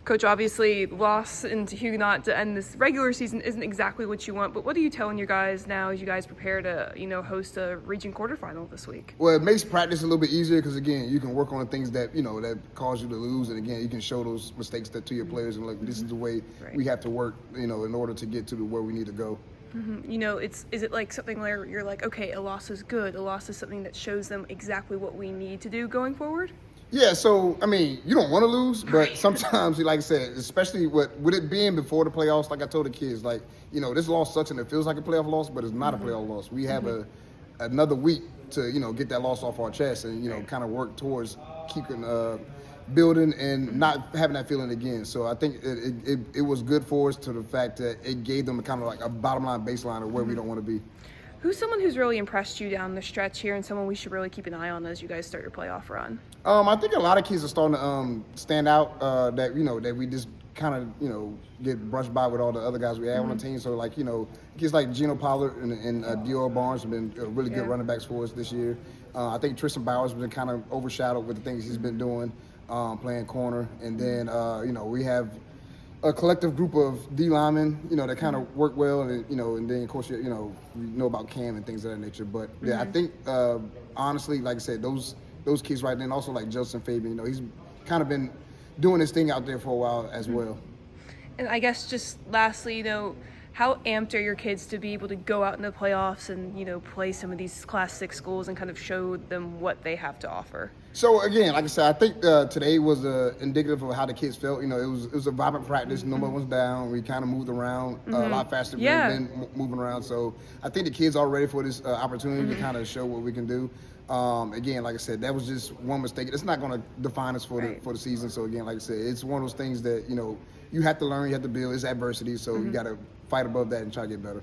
Coach, obviously, loss into Huguenot to end this regular season isn't exactly what you want, but what are you telling your guys now as you guys prepare to, host a region quarterfinal this week? Well, it makes practice a little bit easier because, again, you can work on the things that, that cause you to lose. And, again, you can show those mistakes to your players and, this is the way we have to work, in order to get to where we need to go. Is it like something where you're like, okay, a loss is good. A loss is something that shows them exactly what we need to do going forward? Yeah, so, you don't want to lose, but sometimes, like I said, especially with it being before the playoffs, like I told the kids, this loss sucks and it feels like a playoff loss, but it's not a playoff loss. We have another week to, get that loss off our chest and, kind of work towards keeping building and not having that feeling again. So I think it was good for us to the fact that it gave them kind of like a bottom line baseline of where we don't want to be. Who's someone who's really impressed you down the stretch here and someone we should really keep an eye on as you guys start your playoff run? I think a lot of kids are starting to stand out that we just kind of, get brushed by with all the other guys we have on the team. So, kids like Gino Pollard and Dior Barnes have been really good running backs for us this year. I think Tristan Bowers has been kind of overshadowed with the things he's been doing, playing corner. And then, we have a collective group of D linemen, that kind of work well, and and then of course we know about Cam and things of that nature. But yeah, I think honestly, like I said, those kids right there, and also like Justin Fabian, he's kind of been doing his thing out there for a while as well. And I guess just lastly, how amped are your kids to be able to go out in the playoffs and play some of these Class 6 schools and kind of show them what they have to offer? So again, like I said, I think today was indicative of how the kids felt. It was a vibrant practice. Nobody was down. We kind of moved around a lot faster than we've been moving around. So I think the kids are ready for this opportunity to kind of show what we can do. Again, like I said, that was just one mistake. It's not going to define us for the season. So again, like I said, it's one of those things that you have to learn, you have to build. It's adversity, so you got to fight above that and try to get better.